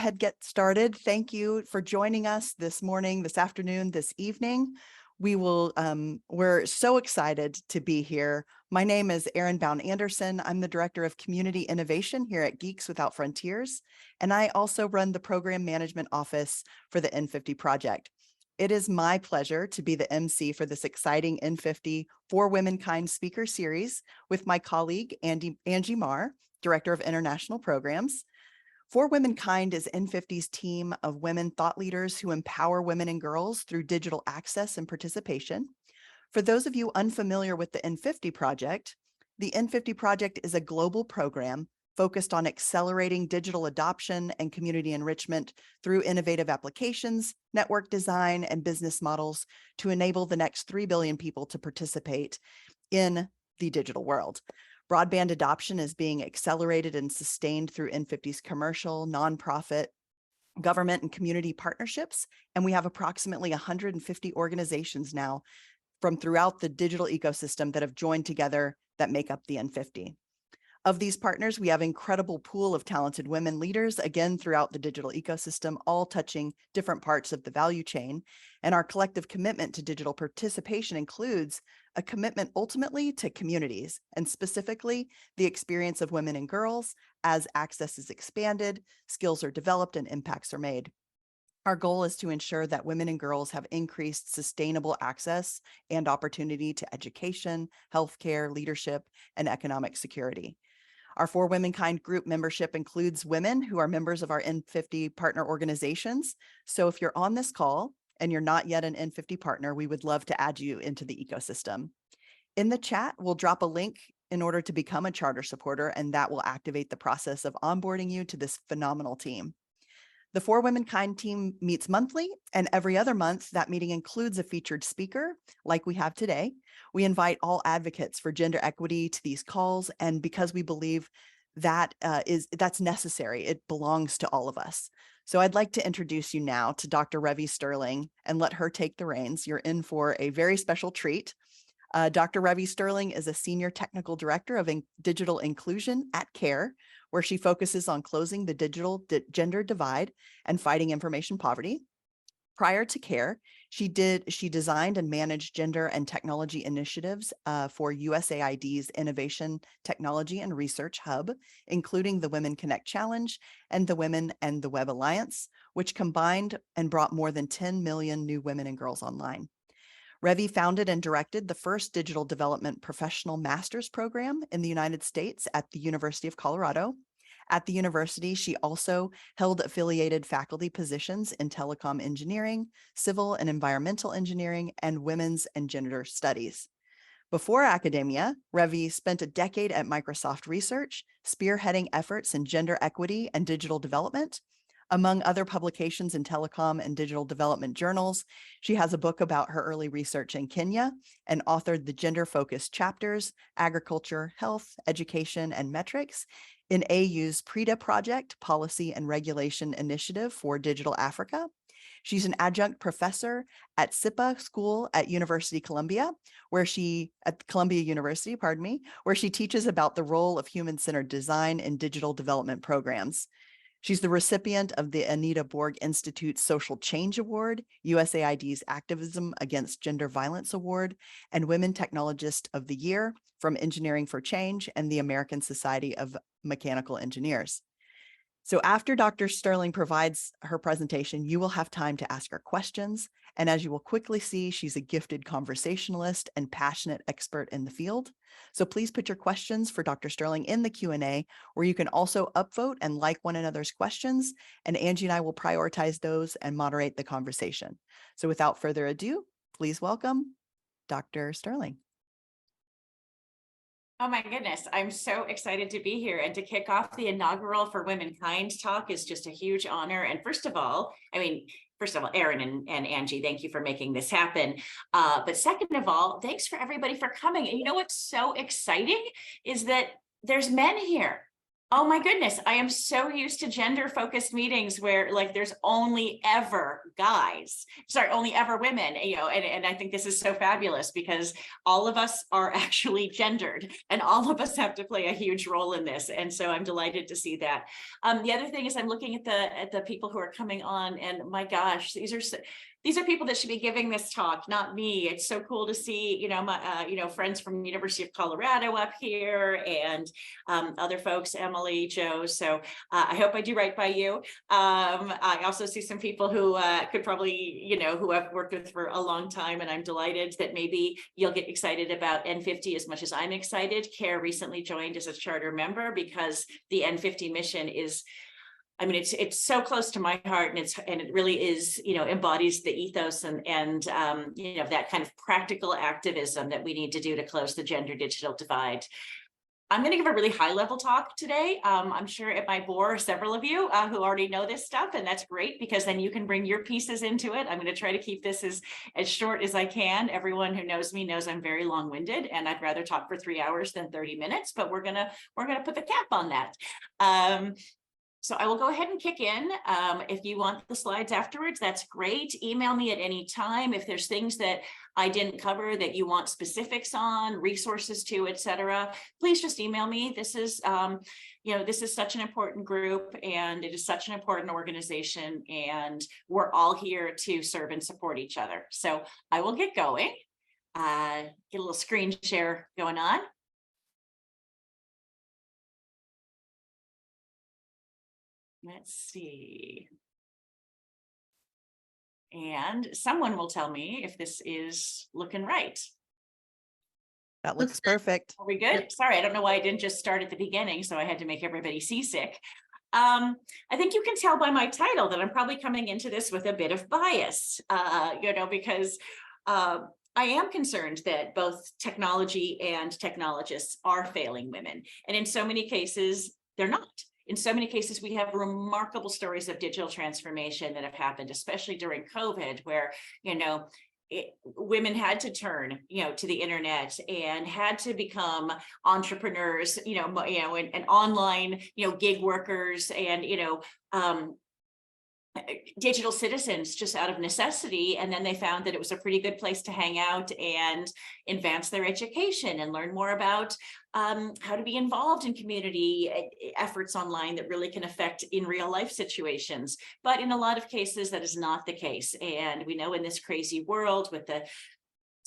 ahead, get started. Thank you for joining us this morning, this afternoon, this evening. We're so excited to be here. My name is Erin Bown-Anderson. I'm the Director of Community Innovation here at Geeks Without Frontiers, and I also run the Program Management Office for the N50 Project. It is my pleasure to be the MC for this exciting N50 For WomenKind Speaker Series with my colleague, Angie Marr, Director of International Programs. For WomenKind is N50's team of women thought leaders who empower women and girls through digital access and participation. For those of you unfamiliar with the N50 Project, the N50 Project is a global program focused on accelerating digital adoption and community enrichment through innovative applications, network design, and business models to enable the next 3 billion people to participate in the digital world. Broadband adoption is being accelerated and sustained through N50's commercial, nonprofit, government, and community partnerships. And we have approximately 150 organizations now from throughout the digital ecosystem that have joined together that make up the N50. Of these partners, we have an incredible pool of talented women leaders, again, throughout the digital ecosystem, all touching different parts of the value chain. And our collective commitment to digital participation includes a commitment ultimately to communities, and specifically the experience of women and girls as access is expanded, skills are developed, and impacts are made. Our goal is to ensure that women and girls have increased sustainable access and opportunity to education, healthcare, leadership, and economic security. Our For WomenKind group membership includes women who are members of our N50 partner organizations. So if you're on this call and you're not yet an N50 partner, we would love to add you into the ecosystem. In the chat, we'll drop a link in order to become a charter supporter, and that will activate the process of onboarding you to this phenomenal team. The For WomenKind team meets monthly, and every other month, that meeting includes a featured speaker like we have today. We invite all advocates for gender equity to these calls, and because we believe that that's necessary, it belongs to all of us. So I'd like to introduce you now to Dr. Revi Sterling and let her take the reins. You're in for a very special treat. Dr. Revi Sterling is a Senior Technical Director of Digital Inclusion at CARE, where she focuses on closing the digital gender divide and fighting information poverty. Prior to CARE, she designed and managed gender and technology initiatives for USAID's Innovation, Technology, and Research Hub, including the Women Connect Challenge and the Women and the Web Alliance, which combined and brought more than 10 million new women and girls online. Revi founded and directed the first digital development professional master's program in the United States at the University of Colorado. At the university, she also held affiliated faculty positions in telecom engineering, civil and environmental engineering, and women's and gender studies. Before academia, Revi spent a decade at Microsoft Research, spearheading efforts in gender equity and digital development. Among other publications in telecom and digital development journals, she has a book about her early research in Kenya and authored the gender-focused chapters, Agriculture, Health, Education, and Metrics in AU's PREDA Project, Policy and Regulation Initiative for Digital Africa. She's an adjunct professor at SIPA School at Columbia University, where she teaches about the role of human-centered design in digital development programs. She's the recipient of the Anita Borg Institute's Social Change Award, USAID's Activism Against Gender Violence Award, and Women Technologist of the Year from Engineering for Change and the American Society of Mechanical Engineers. So after Dr. Sterling provides her presentation, you will have time to ask her questions. And as you will quickly see, she's a gifted conversationalist and passionate expert in the field. So please put your questions for Dr. Sterling in the Q&A, where you can also upvote and like one another's questions. And Angie and I will prioritize those and moderate the conversation. So without further ado, please welcome Dr. Sterling. Oh my goodness, I'm so excited to be here, and to kick off the inaugural For WomenKind talk is just a huge honor. And first of all, Erin and Angie, thank you for making this happen. But second of all, thanks for everybody for coming. And you know what's so exciting is that there's men here. Oh my goodness, I am so used to gender focused meetings where like there's only ever guys, sorry, only ever women, and I think this is so fabulous because all of us are actually gendered and all of us have to play a huge role in this. And so I'm delighted to see that. The other thing is I'm looking at the people who are coming on, and my gosh, these are people that should be giving this talk, not me. It's so cool to see, my, friends from University of Colorado up here, and other folks, Emily, Joe. So I hope I do right by you. I also see some people who could probably, who I've worked with for a long time, and I'm delighted that maybe you'll get excited about N50 as much as I'm excited. CARE recently joined as a charter member because the N50 mission is, I mean, it's so close to my heart, and it really is, embodies the ethos and that kind of practical activism that we need to do to close the gender digital divide. I'm going to give a really high level talk today. I'm sure it might bore several of you who already know this stuff, and that's great because then you can bring your pieces into it. I'm going to try to keep this as short as I can. Everyone who knows me knows I'm very long-winded, and I'd rather talk for 3 hours than 30 minutes, but we're gonna put the cap on that. So I will go ahead and kick in. If you want the slides afterwards, that's great. Email me at any time. If there's things that I didn't cover that you want specifics on, resources to, etc., please just email me. This is, this is such an important group, and it is such an important organization, and we're all here to serve and support each other. So I will get going. Get a little screen share going on. Let's see. And someone will tell me if this is looking right. That looks perfect. Are we good? Sorry, I don't know why I didn't just start at the beginning, so I had to make everybody seasick. I think you can tell by my title that I'm probably coming into this with a bit of bias, because I am concerned that both technology and technologists are failing women. And in so many cases, they're not. In so many cases, we have remarkable stories of digital transformation that have happened, especially during COVID, where, women had to turn, to the internet and had to become entrepreneurs, and online, gig workers, and, digital citizens just out of necessity. And then they found that it was a pretty good place to hang out and advance their education and learn more about how to be involved in community efforts online that really can affect in real life situations. But in a lot of cases, that is not the case. And we know in this crazy world with the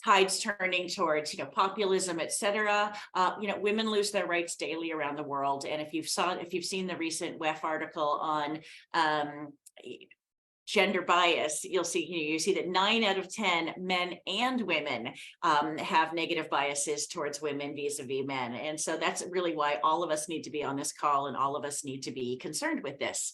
tides turning towards, populism, et cetera, women lose their rights daily around the world. And if you've seen the recent WEF article on gender bias, you see that 9 out of 10 men and women have negative biases towards women vis-a-vis men. And so that's really why all of us need to be on this call, and all of us need to be concerned with this.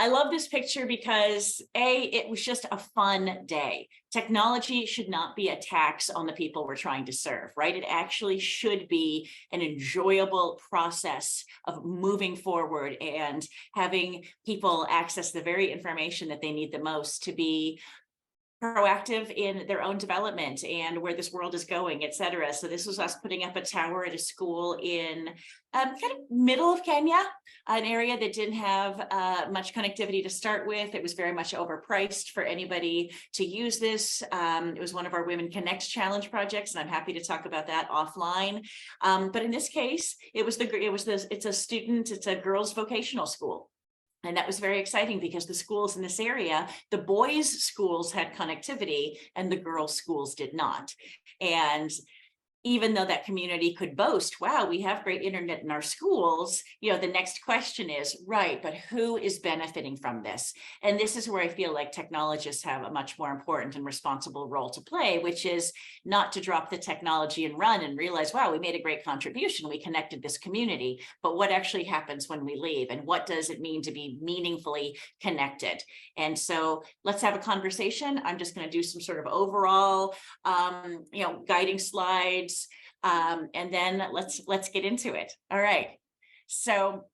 I love this picture because it was just a fun day. Technology should not be a tax on the people we're trying to serve, right? It actually should be an enjoyable process of moving forward and having people access the very information that they need the most to be proactive in their own development and where this world is going, et cetera. So this was us putting up a tower at a school in kind of middle of Kenya, an area that didn't have much connectivity to start with. It was very much overpriced for anybody to use this. It was one of our Women Connect Challenge projects, and I'm happy to talk about that offline. But in this case, it's a girls' vocational school. And that was very exciting because the schools in this area, the boys' schools had connectivity and the girls' schools did not. And even though that community could boast, wow, we have great internet in our schools, the next question is, right, but who is benefiting from this? And this is where I feel like technologists have a much more important and responsible role to play, which is not to drop the technology and run and realize, wow, we made a great contribution, we connected this community, but what actually happens when we leave, and what does it mean to be meaningfully connected? And so let's have a conversation. I'm just going to do some sort of overall, guiding slides. And then let's get into it. All right. So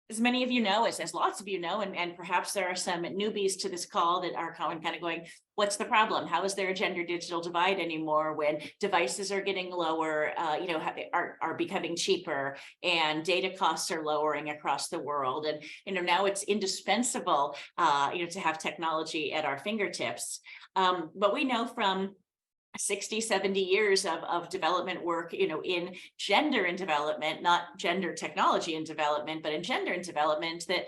as many of you know, as lots of you know, and perhaps there are some newbies to this call that are kind of going, what's the problem? How is there a gender digital divide anymore when devices are getting lower, are becoming cheaper, and data costs are lowering across the world? And, now it's indispensable, to have technology at our fingertips. But we know from 60, 70 years of development work, in gender and development, not gender technology and development, but in gender and development, that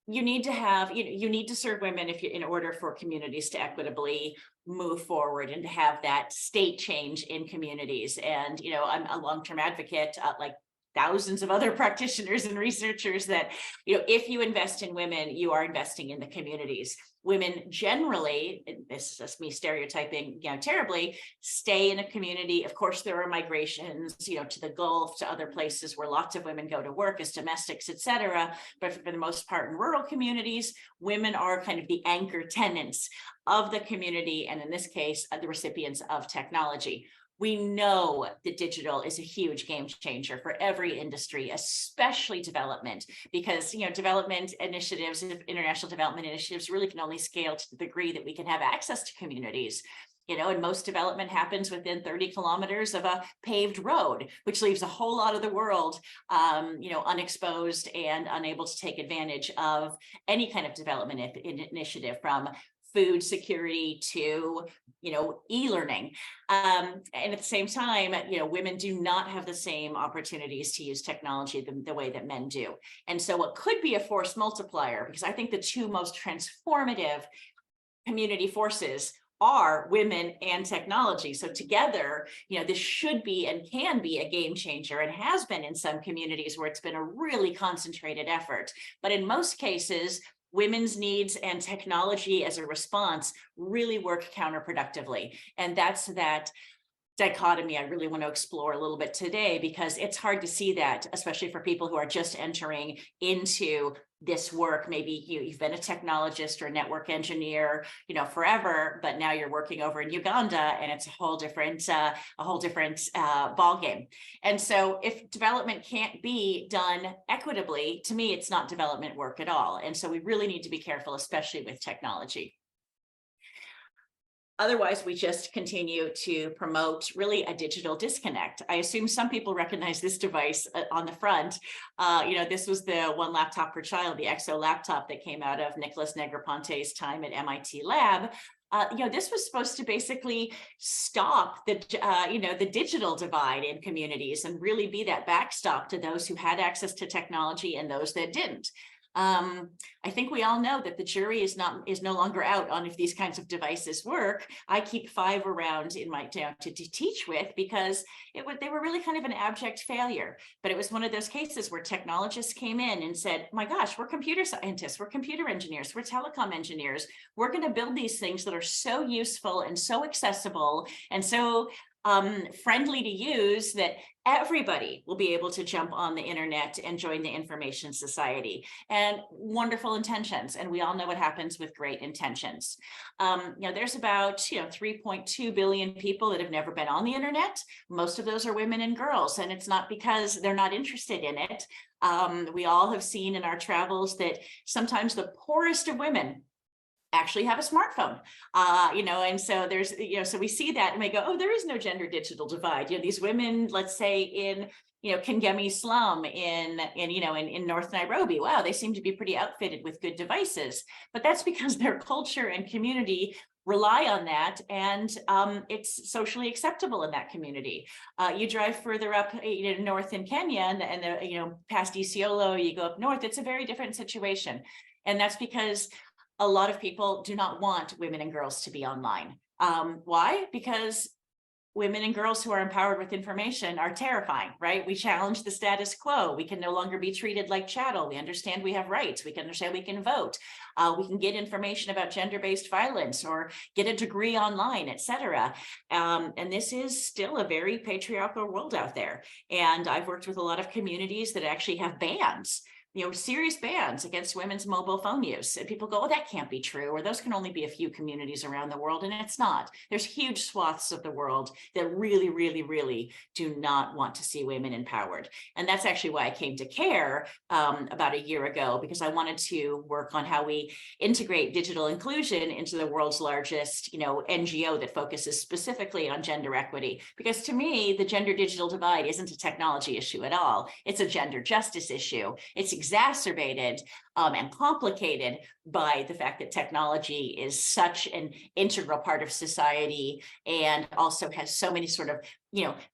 you need to have, you need to serve women in order for communities to equitably move forward and to have that state change in communities. And, I'm a long-term advocate, like thousands of other practitioners and researchers, that, if you invest in women, you are investing in the communities. Women generally, this is just me stereotyping, terribly, stay in a community. Of course, there are migrations, to the Gulf, to other places where lots of women go to work as domestics, etc. But for the most part, in rural communities, women are kind of the anchor tenants of the community, and in this case, the recipients of technology. We know that digital is a huge game changer for every industry, especially development, because, development initiatives, international development initiatives really can only scale to the degree that we can have access to communities. And most development happens within 30 kilometers of a paved road, which leaves a whole lot of the world, unexposed and unable to take advantage of any kind of development initiative, from food security to, e-learning. And at the same time, women do not have the same opportunities to use technology the way that men do. And so what could be a force multiplier, because I think the two most transformative community forces are women and technology. So together, this should be and can be a game changer, and has been in some communities where it's been a really concentrated effort. But in most cases, women's needs and technology as a response really work counterproductively. And that's that dichotomy I really want to explore a little bit today, because it's hard to see that, especially for people who are just entering into this work. Maybe you've been a technologist or a network engineer, forever, but now you're working over in Uganda, and it's a whole different ball game. And so if development can't be done equitably, to me, it's not development work at all. And so we really need to be careful, especially with technology. Otherwise, we just continue to promote really a digital disconnect. I assume some people recognize this device on the front. This was the one laptop per child, the EXO laptop that came out of Nicholas Negroponte's time at MIT Lab. This was supposed to basically stop the digital divide in communities and really be that backstop to those who had access to technology and those that didn't. I think we all know that the jury is no longer out on if these kinds of devices work. I keep 5 around in my town to teach with, because they were really kind of an abject failure. But it was one of those cases where technologists came in and said, my gosh, we're computer scientists, we're computer engineers, we're telecom engineers. We're going to build these things that are so useful and so accessible and so friendly to use that everybody will be able to jump on the internet and join the information society. And wonderful intentions. And we all know what happens with great intentions. There's about 3.2 billion people that have never been on the internet. Most of those are women and girls, and it's not because they're not interested in it. We all have seen in our travels that sometimes the poorest of women actually have a smartphone, and so there's, so we see that and we go, oh, there is no gender digital divide. These women, let's say in, Kangemi slum in North Nairobi, wow, they seem to be pretty outfitted with good devices, but that's because their culture and community rely on that, and it's socially acceptable in that community. You drive further up, north in Kenya, and past Isiolo, you go up north, it's a very different situation, and that's because a lot of people do not want women and girls to be online. Why? Because women and girls who are empowered with information are terrifying, right? We challenge the status quo. We can no longer be treated like chattel. We understand we have rights. We can understand we can vote. We can get information about gender-based violence or get a degree online, etc. And this is still a very patriarchal world out there. And I've worked with a lot of communities that actually have bans serious bans against women's mobile phone use. And people go, oh, that can't be true, or those can only be a few communities around the world. And it's not. There's huge swaths of the world that really, really, really do not want to see women empowered. And that's actually why I came to CARE about a year ago, because I wanted to work on how we integrate digital inclusion into the world's largest, NGO that focuses specifically on gender equity. Because to me, the gender digital divide isn't a technology issue at all. It's a gender justice issue. It's exacerbated and complicated by the fact that technology is such an integral part of society, and also has so many sort of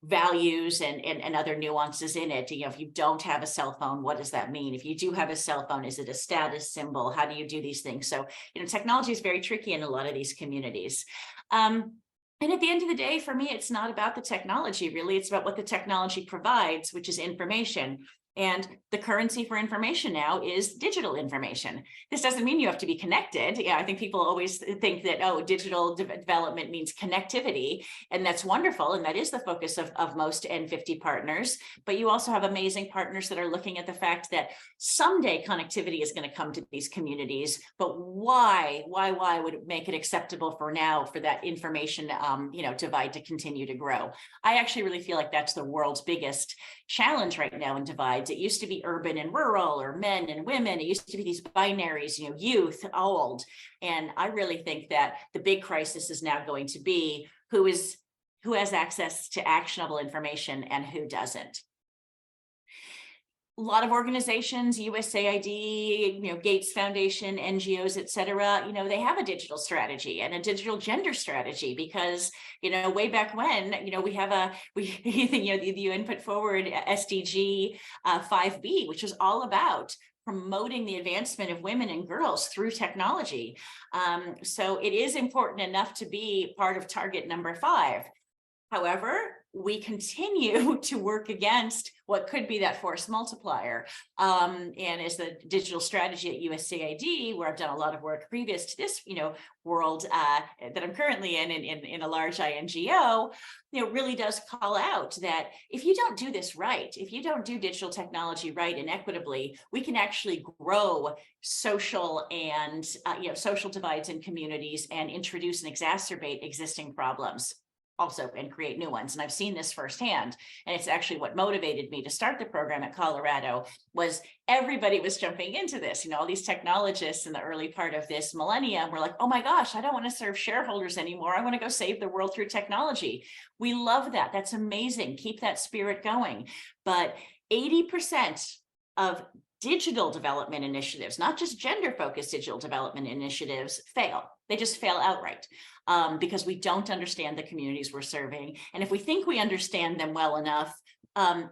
values and other nuances in it. If you don't have a cell phone, what does that mean? If you do have a cell phone, is it a status symbol? How do you do these things? So technology is very tricky in a lot of these communities. And at the end of the day, for me, it's not about the technology, really. It's about what the technology provides, which is information. And the currency for information now is digital information. This doesn't mean you have to be connected. I think people always think that, oh, digital development means connectivity, and that's wonderful. And that is the focus of most N50 partners. But you also have amazing partners that are looking at the fact that someday connectivity is going to come to these communities. But why would it make it acceptable for now for that information, divide to continue to grow? I actually really feel like that's the world's biggest challenge right now in divides. It used to be urban and rural, or men and women. It used to be these binaries, youth, old. And I really think that the big crisis is now going to be who has access to actionable information and who doesn't. A lot of organizations, USAID, Gates Foundation, NGOs, et cetera, they have a digital strategy and a digital gender strategy, because, way back when, the UN put forward SDG 5B, which was all about promoting the advancement of women and girls through technology. So it is important enough to be part of target number 5. However, we continue to work against what could be that force multiplier. And as the digital strategy at USAID, where I've done a lot of work previous to this, world that I'm currently in a large INGO, really does call out that if you don't do this right, if you don't do digital technology right and equitably, we can actually grow social and social divides in communities and introduce and exacerbate existing problems also, and create new ones. And I've seen this firsthand. And it's actually what motivated me to start the program at Colorado. Was everybody was jumping into this. All these technologists in the early part of this millennium were like, oh my gosh, I don't want to serve shareholders anymore. I want to go save the world through technology. We love that. That's amazing. Keep that spirit going. But 80% of digital development initiatives, not just gender-focused digital development initiatives, fail. They just fail outright because we don't understand the communities we're serving. And if we think we understand them well enough,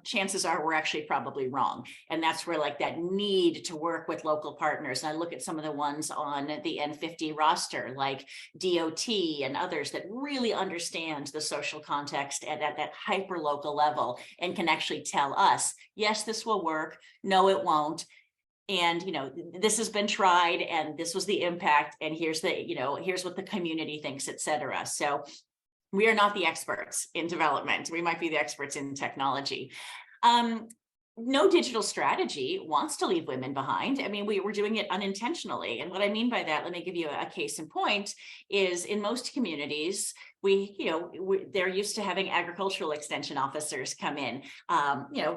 chances are we're actually probably wrong. And that's where that need to work with local partners. And I look at some of the ones on the N50 roster, like DOT and others, that really understand the social context at that hyper local level and can actually tell us, yes, this will work. No, it won't. And, this has been tried and this was the impact. And here's here's what the community thinks, et cetera. So we are not the experts in development. We might be the experts in technology. No digital strategy wants to leave women behind. I mean, we're doing it unintentionally. And what I mean by that, let me give you a case in point, is in most communities, they're used to having agricultural extension officers come in.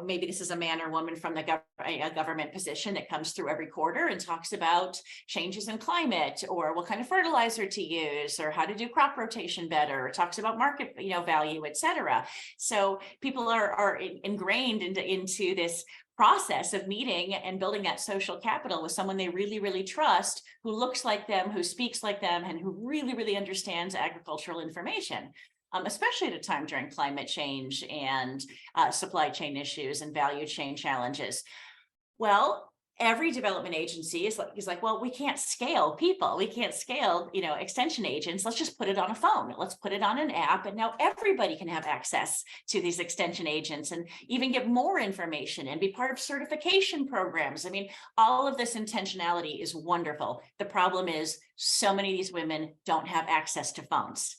Maybe this is a man or woman from a government position that comes through every quarter and talks about changes in climate, or what kind of fertilizer to use, or how to do crop rotation better, or talks about market value, et cetera. So people are ingrained into this process of meeting and building that social capital with someone they really, really trust, who looks like them, who speaks like them, and who really, really understands agricultural information, especially at a time during climate change and supply chain issues and value chain challenges. Well, every development agency is like, well, we can't scale people. We can't scale, extension agents. Let's just put it on a phone. Let's put it on an app. And now everybody can have access to these extension agents and even get more information and be part of certification programs. I mean, all of this intentionality is wonderful. The problem is so many of these women don't have access to phones.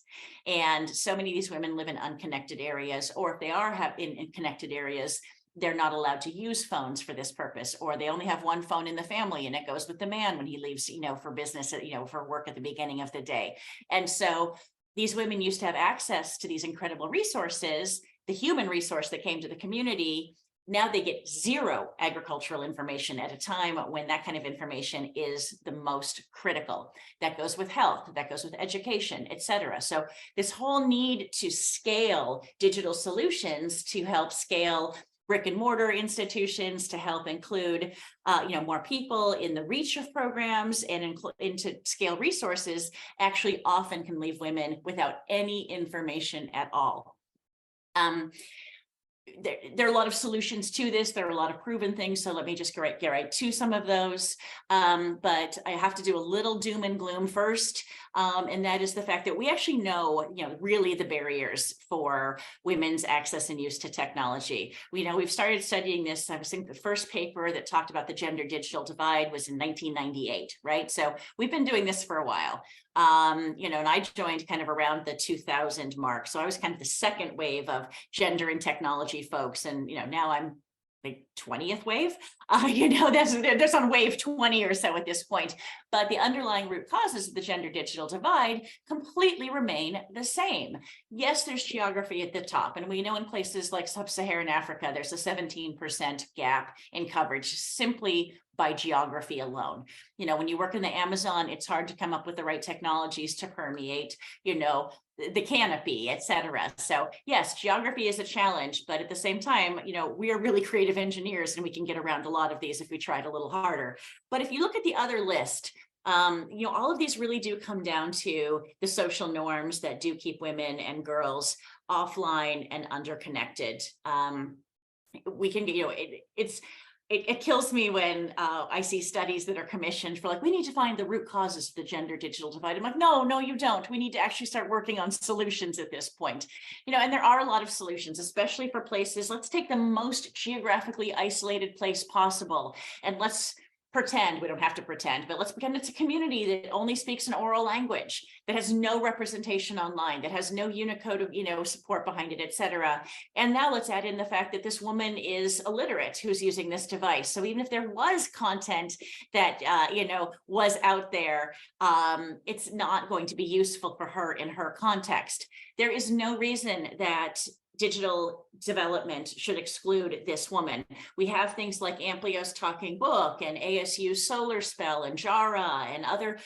And so many of these women live in unconnected areas, or if they are in connected areas, they're not allowed to use phones for this purpose, or they only have one phone in the family and it goes with the man when he leaves, for business, for work at the beginning of the day. And so these women used to have access to these incredible resources, the human resource that came to the community. Now they get zero agricultural information at a time when that kind of information is the most critical. That goes with health, that goes with education, et cetera. So this whole need to scale digital solutions to help scale brick and mortar institutions, to help include more people in the reach of programs and into scale resources, actually often can leave women without any information at all. There are a lot of solutions to this. There are a lot of proven things. So let me just get right to some of those. But I have to do a little doom and gloom first. And that is the fact that we actually know, really the barriers for women's access and use to technology. We've started studying this. I think the first paper that talked about the gender digital divide was in 1998, right? So we've been doing this for a while. And I joined kind of around the 2000 mark. So I was kind of the second wave of gender and technology folks. And, now I'm the 20th wave, that's on wave 20 or so at this point. But the underlying root causes of the gender digital divide completely remain the same. Yes, there's geography at the top. And we know in places like sub-Saharan Africa, there's a 17% gap in coverage simply by geography alone. When you work in the Amazon, it's hard to come up with the right technologies to permeate, the canopy, et cetera. So yes, geography is a challenge, but at the same time, we are really creative engineers and we can get around a lot of these if we tried a little harder. But if you look at the other list, all of these really do come down to the social norms that do keep women and girls offline and underconnected. We can, it kills me when I see studies that are commissioned for we need to find the root causes of the gender digital divide. I'm like, no, you don't. We need to actually start working on solutions at this point. And there are a lot of solutions, especially for places. Let's take the most geographically isolated place possible. And let's pretend, we don't have to pretend, but let's pretend it's a community that only speaks an oral language, that has no representation online, that has no Unicode, support behind it, et cetera. And now let's add in the fact that this woman is illiterate who's using this device. So even if there was content that, was out there, it's not going to be useful for her in her context. There is no reason that digital development should exclude this woman. We have things like Amplio's Talking Book and ASU's Solar Spell and Jara and other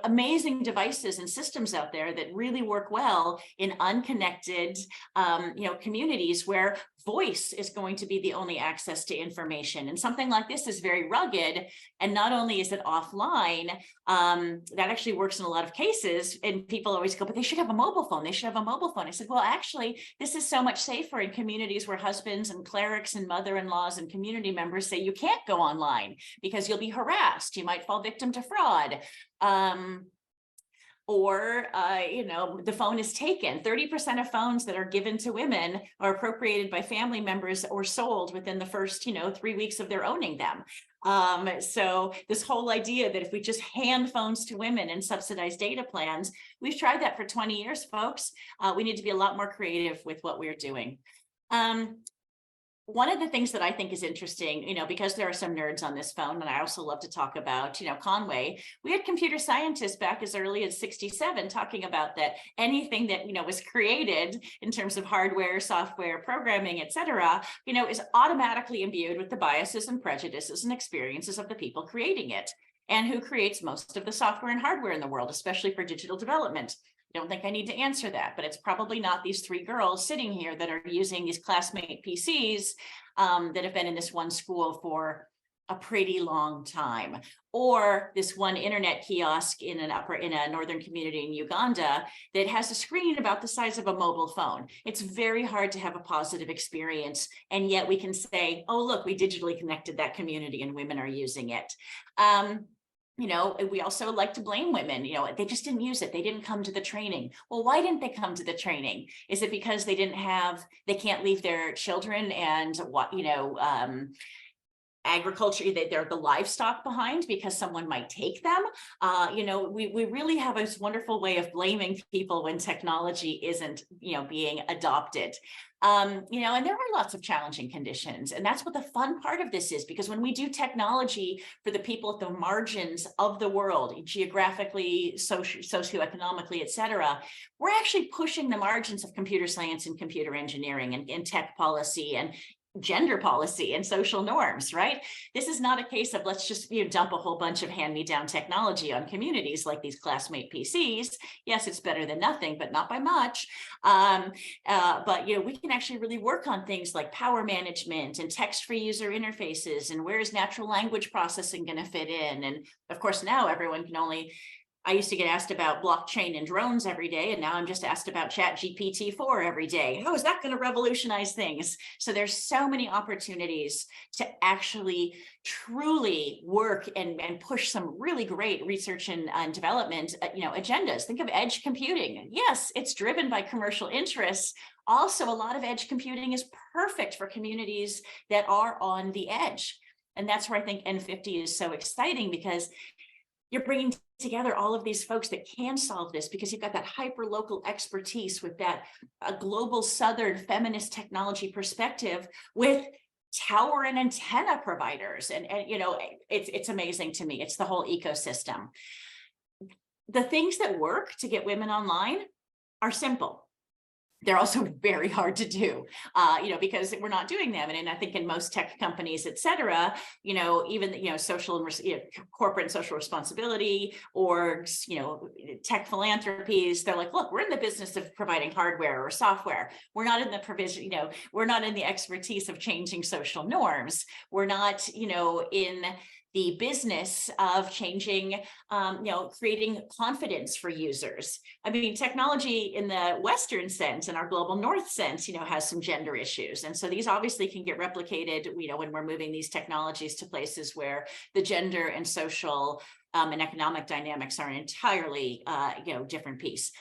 amazing devices and systems out there that really work well in unconnected, communities where voice is going to be the only access to information. And something like this is very rugged. And not only is it offline, that actually works in a lot of cases. And people always go, but they should have a mobile phone. They should have a mobile phone. I said, well, actually, this is so much safer in communities where husbands and clerics and mother-in-laws and community members say you can't go online because you'll be harassed. You might fall victim to fraud. The phone is taken. 30% of phones that are given to women are appropriated by family members or sold within the first, 3 weeks of their owning them. So this whole idea that if we just hand phones to women and subsidize data plans, we've tried that for 20 years, folks. We need to be a lot more creative with what we're doing. One of the things that I think is interesting, because there are some nerds on this phone, and I also love to talk about, Conway, we had computer scientists back as early as 67 talking about that anything that, was created in terms of hardware, software, programming, et cetera, is automatically imbued with the biases and prejudices and experiences of the people creating it. And who creates most of the software and hardware in the world, especially for digital development? I don't think I need to answer that, but it's probably not these 3 girls sitting here that are using these classmate PCs that have been in this one school for a pretty long time, or this one internet kiosk in a northern community in Uganda that has a screen about the size of a mobile phone. It's very hard to have a positive experience, and yet we can say, oh, look, we digitally connected that community and women are using it. We also like to blame women, they just didn't use it. They didn't come to the training. Well, why didn't they come to the training? Is it because they can't leave their children and agriculture, they're the livestock behind because someone might take them. We really have this wonderful way of blaming people when technology isn't, being adopted. And there are lots of challenging conditions. And that's what the fun part of this is, because when we do technology for the people at the margins of the world, geographically, socioeconomically, et cetera, we're actually pushing the margins of computer science and computer engineering and tech policy and gender policy and social norms, right? This is not a case of let's just dump a whole bunch of hand-me-down technology on communities like these classmate PCs. Yes, it's better than nothing, but not by much. But we can actually really work on things like power management and text-free user interfaces, and where is natural language processing going to fit in? And of course, now everyone can only I used to get asked about blockchain and drones every day, and now I'm just asked about ChatGPT-4 every day. How is that going to revolutionize things? So there's so many opportunities to actually truly work and push some really great research and development, agendas. Think of edge computing. Yes, it's driven by commercial interests. Also, a lot of edge computing is perfect for communities that are on the edge. And that's where I think N50 is so exciting, because you're bringing together all of these folks that can solve this, because you've got that hyper local expertise with that global Southern feminist technology perspective with tower and antenna providers. And it's amazing to me. It's the whole ecosystem. The things that work to get women online are simple. They're also very hard to do, because we're not doing them. And I think in most tech companies, et cetera, even, social and corporate and social responsibility orgs, tech philanthropies, they're like, look, we're in the business of providing hardware or software. We're not in the provision, we're not in the expertise of changing social norms. We're not, in the business of changing, creating confidence for users. I mean, technology in the Western sense and our global North sense, has some gender issues. And so these obviously can get replicated, when we're moving these technologies to places where the gender and social and economic dynamics are an entirely, different piece.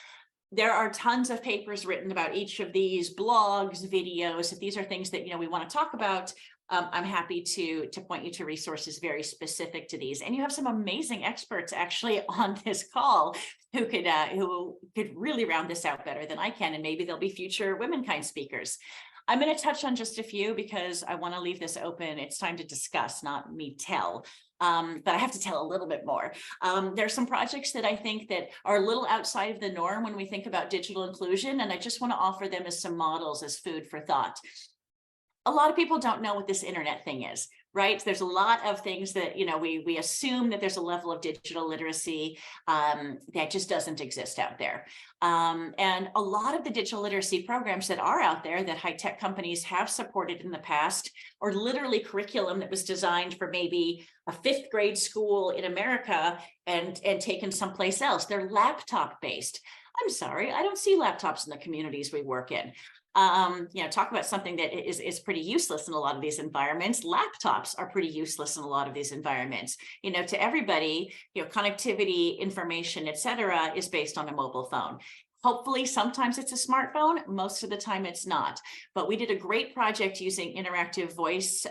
There are tons of papers written about each of these, blogs, videos. If these are things that, we want to talk about, I'm happy to point you to resources very specific to these. And you have some amazing experts actually on this call who could really round this out better than I can. And maybe there'll be future WomenKind speakers. I'm going to touch on just a few because I want to leave this open. It's time to discuss, not me tell. But I have to tell a little bit more. There's some projects that I think that are a little outside of the norm when we think about digital inclusion, and I just want to offer them as some models, as food for thought. A lot of people don't know what this internet thing is, right? There's a lot of things that, we assume that there's a level of digital literacy that just doesn't exist out there. And a lot of the digital literacy programs that are out there that high-tech companies have supported in the past are literally curriculum that was designed for maybe a 5th grade school in America and taken someplace else. They're laptop based. I'm sorry, I don't see laptops in the communities we work in. Talk about something that is pretty useless in a lot of these environments. Laptops are pretty useless in a lot of these environments. To everybody, connectivity, information, et cetera, is based on a mobile phone. Hopefully, sometimes it's a smartphone. Most of the time, it's not. But we did a great project using interactive voice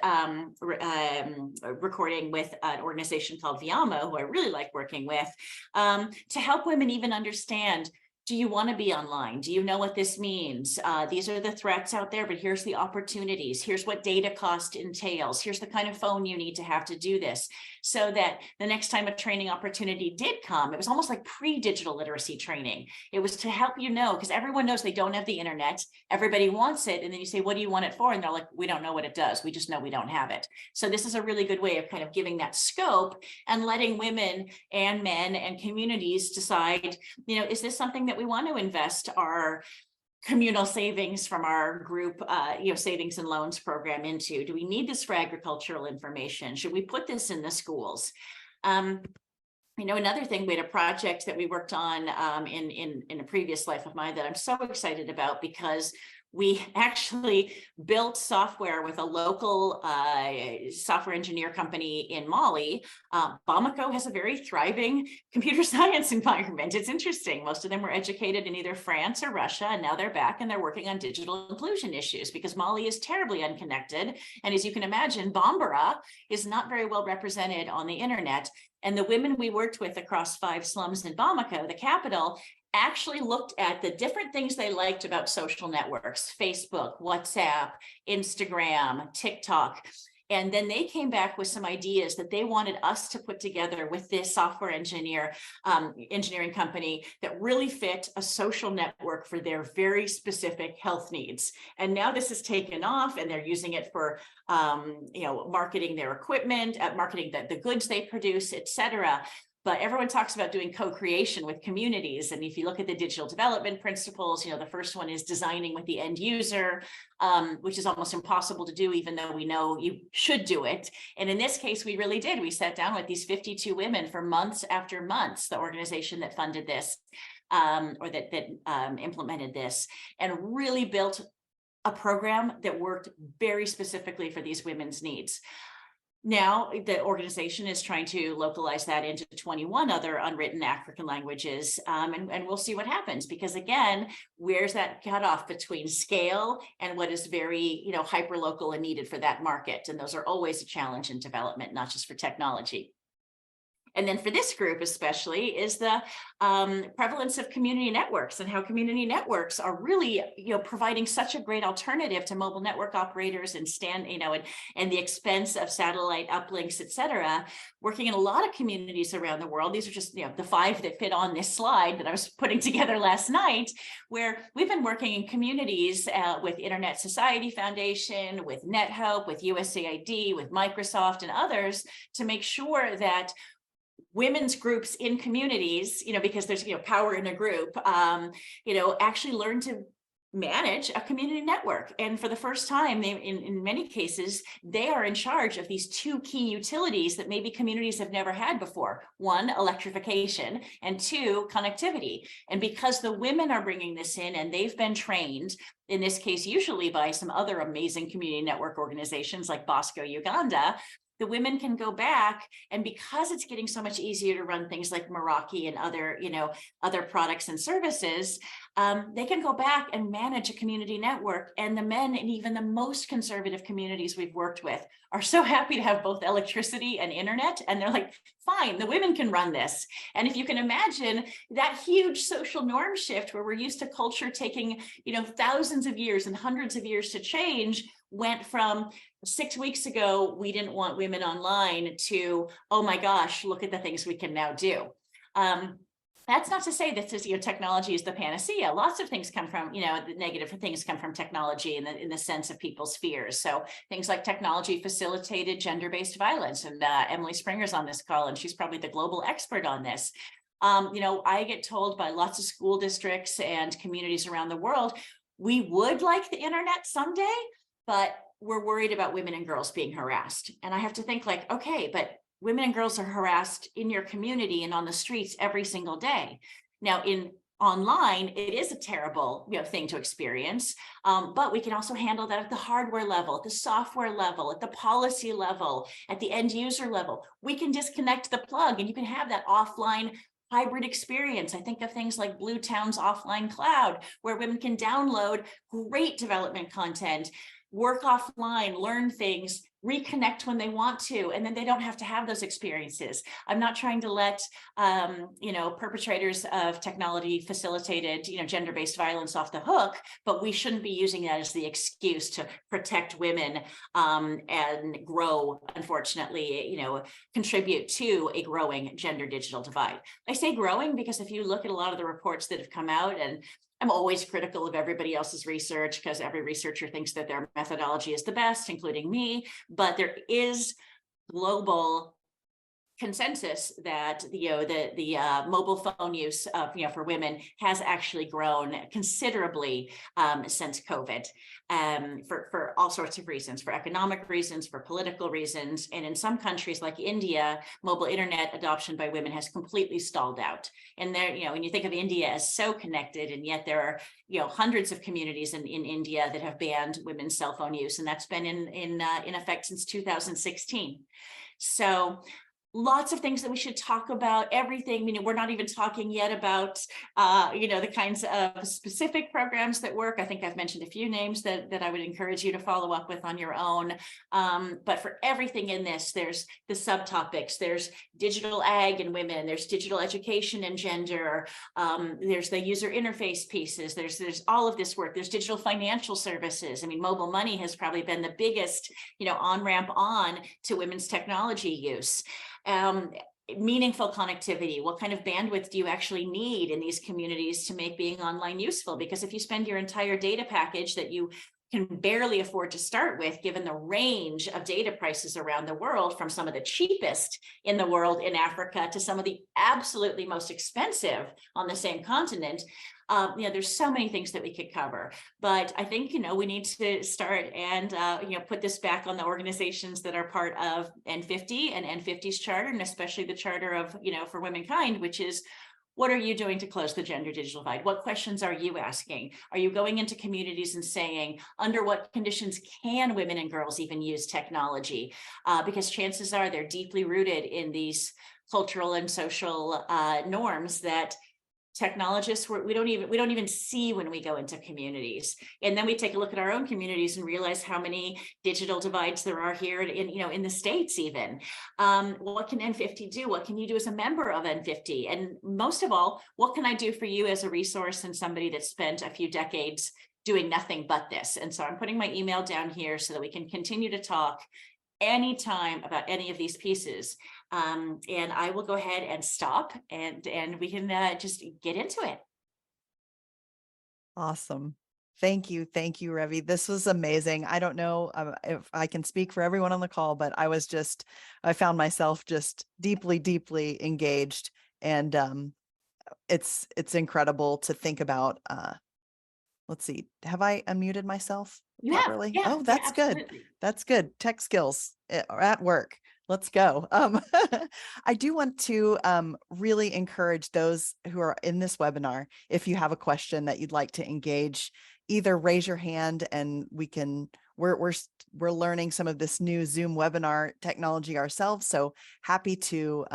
recording with an organization called Viamo, who I really like working with, to help women even understand, do you want to be online? Do you know what this means? These are the threats out there, but here's the opportunities. Here's what data cost entails. Here's the kind of phone you need to have to do this. So that the next time a training opportunity did come, it was almost like pre-digital literacy training. It was to help because everyone knows they don't have the internet. Everybody wants it. And then you say, what do you want it for? And they're like, we don't know what it does. We just know we don't have it. So this is a really good way of kind of giving that scope and letting women and men and communities decide, is this something that we want to invest our communal savings from our group, savings and loans program into? Do we need this for agricultural information? Should we put this in the schools? Another thing, we had a project that we worked on in a previous life of mine that I'm so excited about, because We actually built software with a local software engineer company in Mali. Bamako has a very thriving computer science environment. It's interesting. Most of them were educated in either France or Russia, and now they're back and they're working on digital inclusion issues because Mali is terribly unconnected. And as you can imagine, Bambara is not very well represented on the internet. And the women we worked with across 5 slums in Bamako, the capital, actually looked at the different things they liked about social networks, Facebook, WhatsApp, Instagram, TikTok. And then they came back with some ideas that they wanted us to put together with this software engineering company that really fit a social network for their very specific health needs. And now this has taken off, and they're using it for marketing their equipment, marketing the goods they produce, et cetera. But everyone talks about doing co-creation with communities. And if you look at the digital development principles, the first one is designing with the end user, which is almost impossible to do, even though we know you should do it. And in this case, we really did. We sat down with these 52 women for months after months, the organization that funded this or that implemented this, and really built a program that worked very specifically for these women's needs. Now, the organization is trying to localize that into 21 other unwritten African languages, and we'll see what happens. Because again, where's that cutoff between scale and what is very, hyper-local and needed for that market? And those are always a challenge in development, not just for technology. And then for this group especially is the prevalence of community networks and how community networks are really, providing such a great alternative to mobile network operators and and the expense of satellite uplinks, et cetera. Working in a lot of communities around the world. These are just, the 5 that fit on this slide that I was putting together last night, where we've been working in communities with Internet Society Foundation, with NetHope, with USAID, with Microsoft and others to make sure that women's groups in communities, because there's, power in a group, actually learn to manage a community network. And for the first time, in many cases, they are in charge of these 2 key utilities that maybe communities have never had before. 1, electrification, and 2, connectivity. And because the women are bringing this in and they've been trained, in this case, usually by some other amazing community network organizations like Bosco Uganda, the women can go back, and because it's getting so much easier to run things like Meraki and other products and services, they can go back and manage a community network. And the men in even the most conservative communities we've worked with are so happy to have both electricity and internet. And they're like, fine, the women can run this. And if you can imagine that huge social norm shift where we're used to culture taking, thousands of years and hundreds of years to change, went from 6 weeks ago, we didn't want women online, to, oh my gosh, look at the things we can now do. That's not to say that technology is the panacea. Lots of things come from, the negative things come from technology in the sense of people's fears. So things like technology facilitated gender-based violence. And Emily Springer's on this call, and she's probably the global expert on this. I get told by lots of school districts and communities around the world, we would like the internet someday, but we're worried about women and girls being harassed. And I have to think like, okay, but women and girls are harassed in your community and on the streets every single day. Now online, it is a terrible thing to experience, but we can also handle that at the hardware level, at the software level, at the policy level, at the end user level. We can disconnect the plug and you can have that offline hybrid experience. I think of things like Blue Town's offline cloud, where women can download great development content, work offline, learn things, reconnect when they want to, and then they don't have to have those experiences. I'm not trying to let perpetrators of technology facilitated gender-based violence off the hook, but we shouldn't be using that as the excuse to protect women and grow, unfortunately, contribute to a growing gender digital divide. I say growing because if you look at a lot of the reports that have come out, and I'm always critical of everybody else's research because every researcher thinks that their methodology is the best, including me, but there is global consensus that the mobile phone use of for women has actually grown considerably since COVID, for all sorts of reasons, for economic reasons, for political reasons, and in some countries like India, mobile internet adoption by women has completely stalled out. And there, when you think of India as so connected, and yet there are hundreds of communities in India that have banned women's cell phone use, and that's been in effect since 2016. So lots of things that we should talk about, everything. We're not even talking yet about, the kinds of specific programs that work. I think I've mentioned a few names that I would encourage you to follow up with on your own. But for everything in this, there's the subtopics, there's digital ag and women, there's digital education and gender, there's the user interface pieces, there's all of this work, there's digital financial services. Mobile money has probably been the biggest, on-ramp on to women's technology use. Meaningful connectivity. What kind of bandwidth do you actually need in these communities to make being online useful? Because if you spend your entire data package that you can barely afford to start with, given the range of data prices around the world, from some of the cheapest in the world in Africa to some of the absolutely most expensive on the same continent, there's so many things that we could cover. But I think, we need to start and, put this back on the organizations that are part of N50 and N50's charter, and especially the charter of, For WomenKind, which is, what are you doing to close the gender digital divide? What questions are you asking? Are you going into communities and saying, under what conditions can women and girls even use technology? Because chances are they're deeply rooted in these cultural and social norms that technologists we don't even see when we go into communities. And then we take a look at our own communities and realize how many digital divides there are here in the States even. What can N50 do? What can you do as a member of N50? And most of all, what can I do for you as a resource and somebody that spent a few decades doing nothing but this? And so I'm putting my email down here so that we can continue to talk anytime about any of these pieces. And I will go ahead and stop and we can just get into it. Awesome. Thank you, Revi. This was amazing. I don't know if I can speak for everyone on the call, but I found myself just deeply engaged, and it's incredible to think about. Let's see, have I unmuted myself properly? Yeah, oh, that's good. That's good. Tech skills are at work. Let's go. I do want to really encourage those who are in this webinar. If you have a question that you'd like to engage, either raise your hand and we're learning some of this new Zoom webinar technology ourselves. So happy to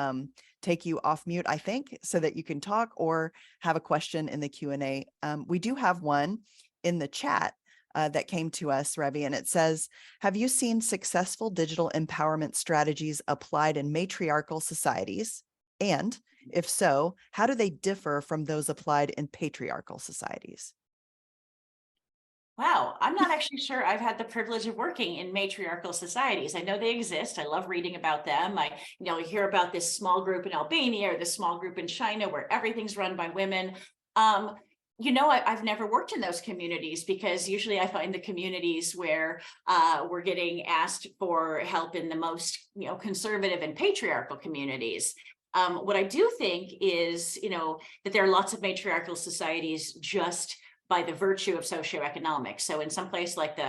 take you off mute, I think, so that you can talk or have a question in the Q&A. We do have one in the chat that came to us, Revi, and it says, have you seen successful digital empowerment strategies applied in matriarchal societies? And if so, how do they differ from those applied in patriarchal societies? Wow, I'm not actually sure I've had the privilege of working in matriarchal societies. I know they exist. I love reading about them. I hear about this small group in Albania or this small group in China where everything's run by women. I've never worked in those communities, because usually I find the communities where we're getting asked for help in the most, conservative and patriarchal communities. What I do think is, that there are lots of matriarchal societies just by the virtue of socioeconomics. So in some place like the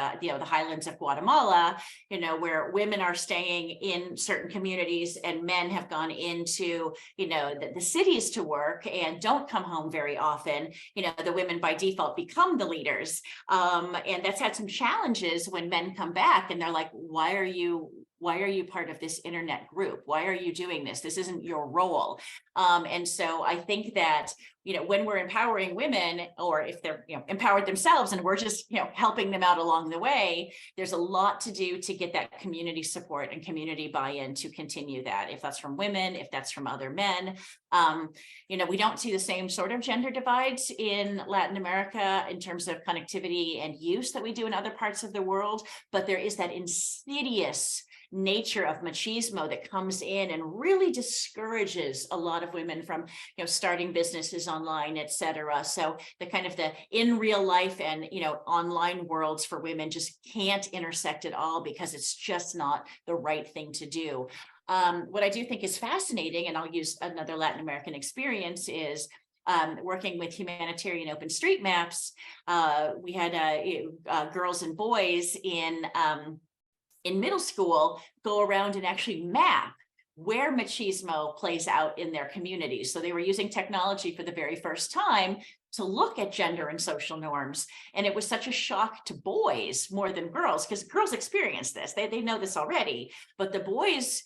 highlands of Guatemala, where women are staying in certain communities and men have gone into, the cities to work and don't come home very often, the women by default become the leaders. And that's had some challenges when men come back and they're like, why are you part of this internet group? Why are you doing this? This isn't your role. And so I think that, when we're empowering women, or if they're, empowered themselves and we're just, helping them out along the way, there's a lot to do to get that community support and community buy-in to continue that. If that's from women, if that's from other men, we don't see the same sort of gender divides in Latin America in terms of connectivity and use that we do in other parts of the world, but there is that insidious nature of machismo that comes in and really discourages a lot of women from, starting businesses online, et cetera. So the in real life and, online worlds for women just can't intersect at all, because it's just not the right thing to do. What I do think is fascinating, and I'll use another Latin American experience, is working with humanitarian open street maps. We had girls and boys in middle school go around and actually map where machismo plays out in their communities. So they were using technology for the very first time to look at gender and social norms. And it was such a shock to boys more than girls, because girls experience this. They know this already, but the boys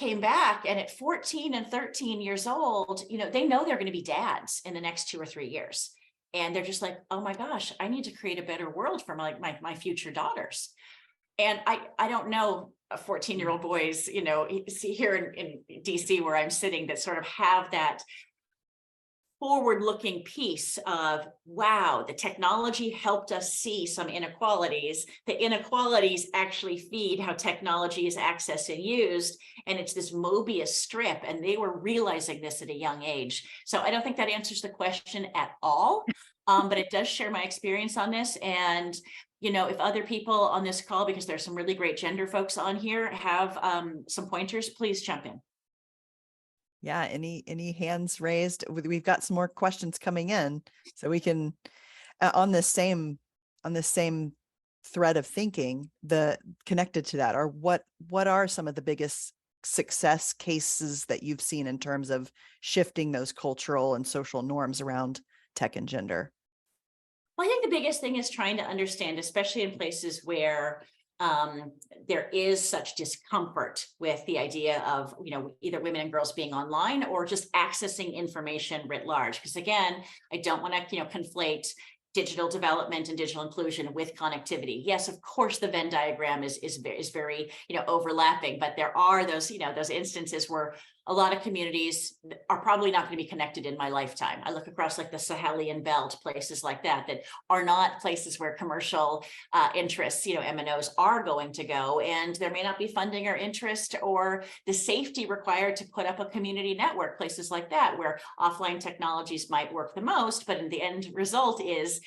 came back, and at 14 and 13 years old, they know they're going to be dads in the next 2 or 3 years. And they're just like, oh my gosh, I need to create a better world for my future daughters. And I don't know 14-year-old boys, see here in DC where I'm sitting, that sort of have that forward-looking piece of, wow, the technology helped us see some inequalities. The inequalities actually feed how technology is accessed and used. And it's this Mobius strip. And they were realizing this at a young age. So I don't think that answers the question at all. But it does share my experience on this. And if other people on this call, because there's some really great gender folks on here, have some pointers, please jump in. Yeah, any hands raised? We've got some more questions coming in, so we can on this same thread of thinking, connected to that, or what are some of the biggest success cases that you've seen in terms of shifting those cultural and social norms around tech and gender? Well, I think the biggest thing is trying to understand, especially in places where there is such discomfort with the idea of, either women and girls being online or just accessing information writ large. Because again, I don't want to, conflate digital development and digital inclusion with connectivity. Yes, of course, the Venn diagram is very, overlapping, but there are those, those instances where a lot of communities are probably not going to be connected in my lifetime. I look across like the Sahelian belt, places like that are not places where commercial interests, MNOs are going to go. And there may not be funding or interest or the safety required to put up a community network, places like that, where offline technologies might work the most. But in the end result is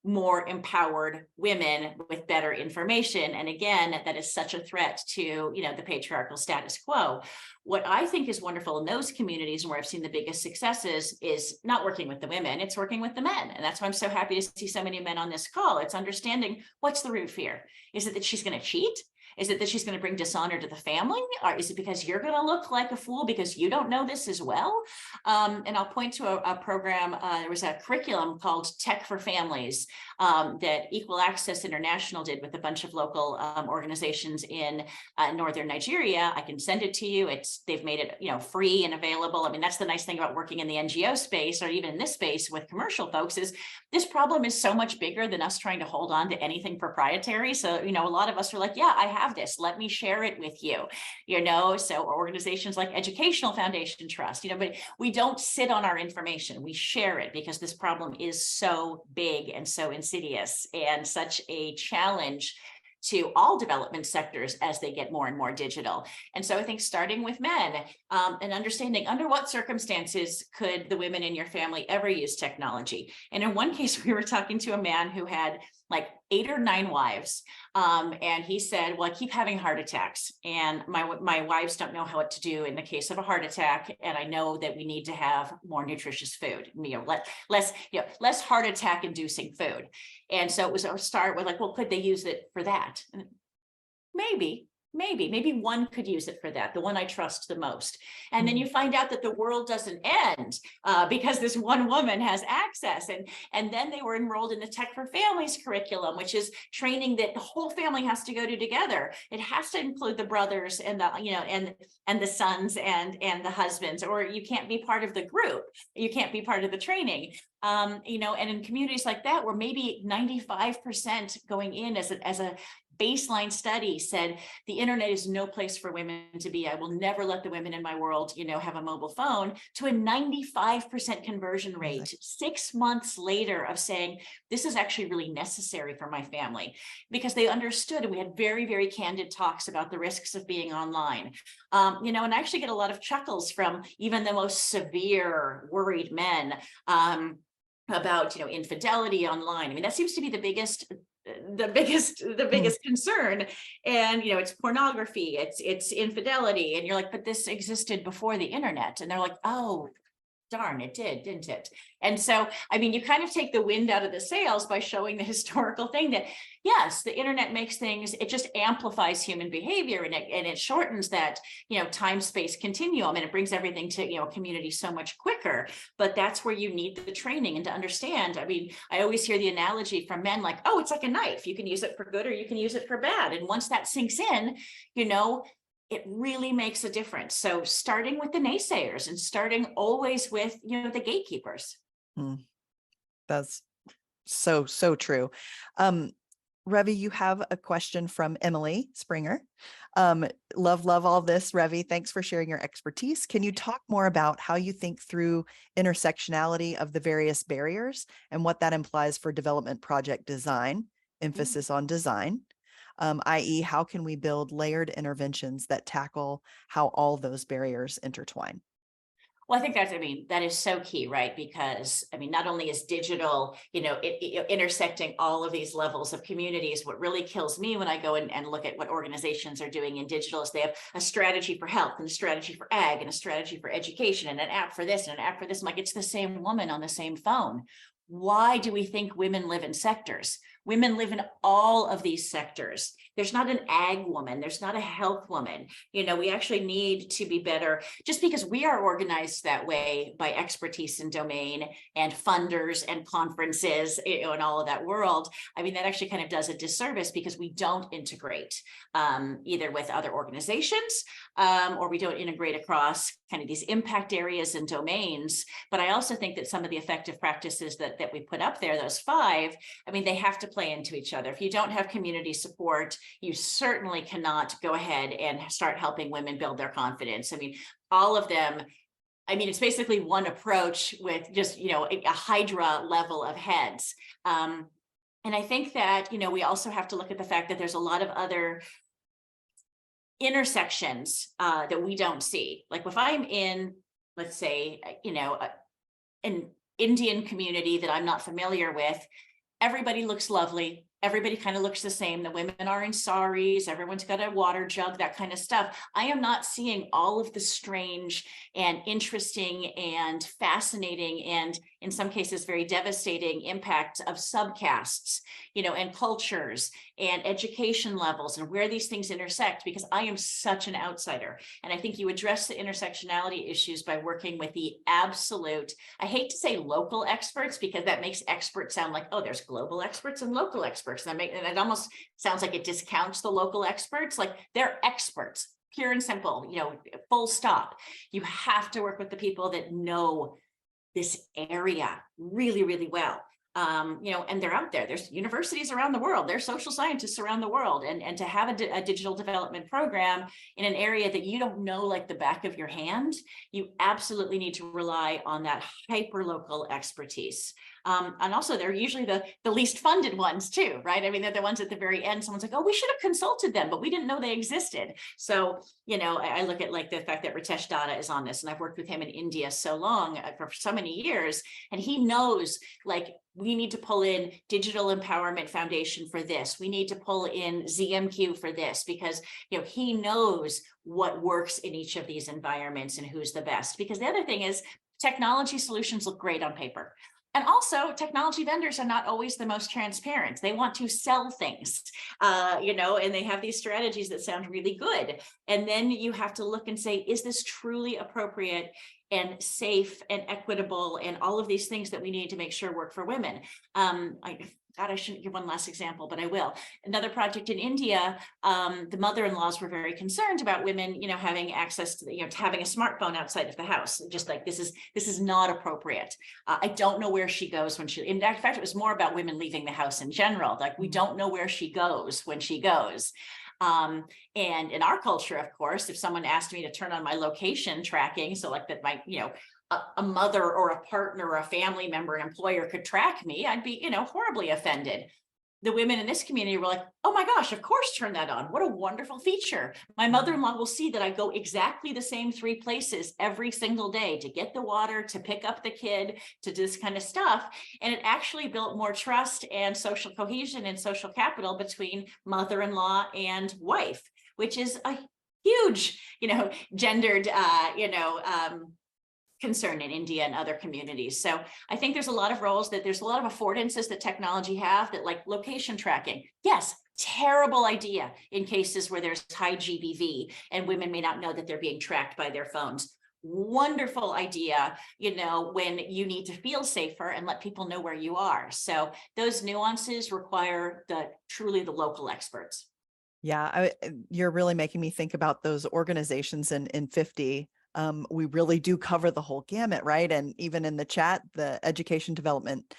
more empowered women with better information. And again, that is such a threat to, the patriarchal status quo. What I think is wonderful in those communities and where I've seen the biggest successes is not working with the women, it's working with the men. And that's why I'm so happy to see so many men on this call. It's understanding, what's the root fear? Is it that she's going to cheat? Is it that she's going to bring dishonor to the family? Or is it because you're going to look like a fool because you don't know this as well? And I'll point to a program. There was a curriculum called Tech for Families that Equal Access International did with a bunch of local organizations in northern Nigeria. I can send it to you. They've made it free and available. I mean, that's the nice thing about working in the NGO space, or even in this space with commercial folks, is this problem is so much bigger than us trying to hold on to anything proprietary. So, a lot of us are like, yeah, I have this, let me share it with you, so organizations like Educational Foundation Trust, but we don't sit on our information, we share it, because this problem is so big and so insidious and such a challenge to all development sectors as they get more and more digital. And so I think starting with men and understanding under what circumstances could the women in your family ever use technology. And in one case, we were talking to a man who had like 8 or 9 wives. And he said, well, I keep having heart attacks, and my wives don't know what to do in the case of a heart attack. And I know that we need to have more nutritious food, less heart attack inducing food. And so it was a start with like, well, could they use it for that? And maybe one could use it for that, the one I trust the most. And then you find out that the world doesn't end because this one woman has access. And then they were enrolled in the Tech for Families curriculum, which is training that the whole family has to go to together. It has to include the brothers and the, and the sons and the husbands, or you can't be part of the group. You can't be part of the training. And in communities like that, where maybe 95% going in as a baseline study said the internet is no place for women to be. I will never let the women in my world, have a mobile phone, to a 95% conversion rate 6 months later of saying, this is actually really necessary for my family, because they understood. And we had very, very candid talks about the risks of being online. And I actually get a lot of chuckles from even the most severe worried men about, infidelity online. I mean, that seems to be the biggest the Mm. biggest concern. And it's pornography, it's infidelity, and you're like, but this existed before the internet. And they're like, oh darn, it did, didn't it? And so, I mean, you kind of take the wind out of the sails by showing the historical thing that, yes, the internet makes things, it just amplifies human behavior, and it shortens that, time-space continuum, and it brings everything to, community so much quicker. But that's where you need the training and to understand. I mean, I always hear the analogy from men like, oh, it's like a knife. You can use it for good or you can use it for bad. And once that sinks in, it really makes a difference. So starting with the naysayers and starting always with, the gatekeepers. Mm. That's so true. Revi, you have a question from Emily Springer. Love all this, Revi. Thanks for sharing your expertise. Can you talk more about how you think through intersectionality of the various barriers and what that implies for development project design, emphasis on design, i.e. how can we build layered interventions that tackle how all those barriers intertwine? Well, I think that is so key, right? Because not only is digital, intersecting all of these levels of communities, what really kills me when I go and look at what organizations are doing in digital is they have a strategy for health and a strategy for ag and a strategy for education and an app for this and an app for this. I'm like, it's the same woman on the same phone. Why do we think women live in sectors? Women live in all of these sectors. There's not an ag woman. There's not a health woman. We actually need to be better just because we are organized that way by expertise and domain and funders and conferences, and all of that world. That actually kind of does a disservice because we don't integrate either with other organizations or we don't integrate across kind of these impact areas and domains. But I also think that some of the effective practices that we put up there, those 5, they have to play into each other. If you don't have community support, you certainly cannot go ahead and start helping women build their confidence. All of them, it's basically one approach with just, a hydra level of heads. And I think that, we also have to look at the fact that there's a lot of other intersections that we don't see. Like if I'm in, let's say, an Indian community that I'm not familiar with, everybody looks lovely. Everybody kind of looks the same. The women are in saris. Everyone's got a water jug, that kind of stuff. I am not seeing all of the strange and interesting and fascinating and in some cases very devastating impact of subcastes, and cultures and education levels and where these things intersect, because I am such an outsider. And I think you address the intersectionality issues by working with the absolute, I hate to say local experts because that makes experts sound like, oh, there's global experts and local experts. And it almost sounds like it discounts the local experts. Like they're experts, pure and simple, full stop. You have to work with the people that know this area really, really well. And they're out there. There's universities around the world. There's social scientists around the world. And to have a digital development program in an area that you don't know like the back of your hand, you absolutely need to rely on that hyper-local expertise. And also they're usually the least funded ones too, right? They're the ones at the very end. Someone's like, oh, we should have consulted them, but we didn't know they existed. So, I look at like the fact that Ritesh Dada is on this, and I've worked with him in India so long, for so many years, and he knows like, we need to pull in Digital Empowerment Foundation for this. We need to pull in ZMQ for this because, he knows what works in each of these environments and who's the best. Because the other thing is technology solutions look great on paper. And also technology vendors are not always the most transparent. They want to sell things, and they have these strategies that sound really good. And then you have to look and say, is this truly appropriate and safe and equitable and all of these things that we need to make sure work for women? I shouldn't give one last example, but I will. Another project in India, the mother-in-laws were very concerned about women, having access to, to having a smartphone outside of the house. Just like, this is not appropriate. I don't know where she goes when in fact, it was more about women leaving the house in general. Like, we don't know where she goes when she goes. And in our culture, of course, if someone asked me to turn on my location tracking, so like that my, a mother or a partner or a family member, an employer could track me, I'd be, horribly offended. the women in this community were like, oh my gosh, of course, turn that on. What a wonderful feature. My mother-in-law will see that I go exactly the same 3 places every single day to get the water, to pick up the kid, to do this kind of stuff. And it actually built more trust and social cohesion and social capital between mother-in-law and wife, which is a huge, gendered, concern in India and other communities. So I think there's a lot of roles there's a lot of affordances that technology have, that like location tracking. Yes, terrible idea in cases where there's high GBV and women may not know that they're being tracked by their phones. Wonderful idea, when you need to feel safer and let people know where you are. So those nuances require truly the local experts. Yeah, you're really making me think about those organizations in N50. We really do cover the whole gamut, right? And even in the chat, the Education Development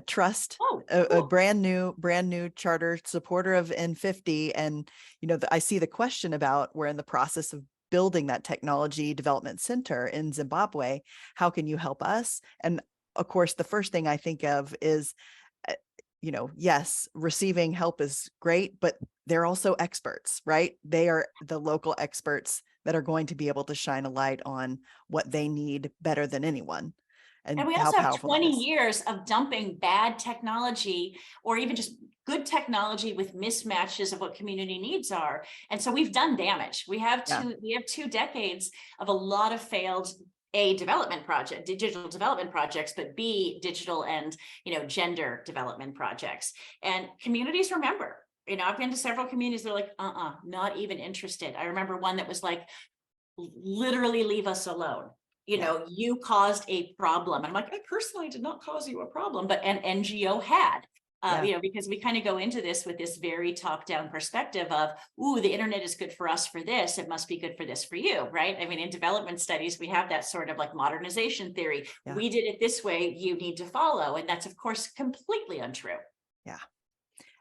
Trust, Oh, a cool. brand new charter supporter of N50. And, I see the question about, we're in the process of building that technology development center in Zimbabwe. How can you help us? And of course, the first thing I think of is, yes, receiving help is great, but they're also experts, right? They are the local experts that are going to be able to shine a light on what they need better than anyone. And And we how also have powerful that 20 is. years of dumping bad technology, or even just good technology with mismatches of what community needs are. And so we've done damage. We have two decades of a lot of failed digital development projects, but B, digital and gender development projects. And communities remember. I've been to several communities, they're like, not even interested. I remember one that was like, literally leave us alone. You caused a problem. I'm like, I personally did not cause you a problem, but an NGO had. Because we kind of go into this with this very top-down perspective of, ooh, the internet is good for us for this, it must be good for this for you, right? I mean, in development studies, we have that sort of like modernization theory. Yeah. We did it this way, you need to follow. And that's, of course, completely untrue. Yeah.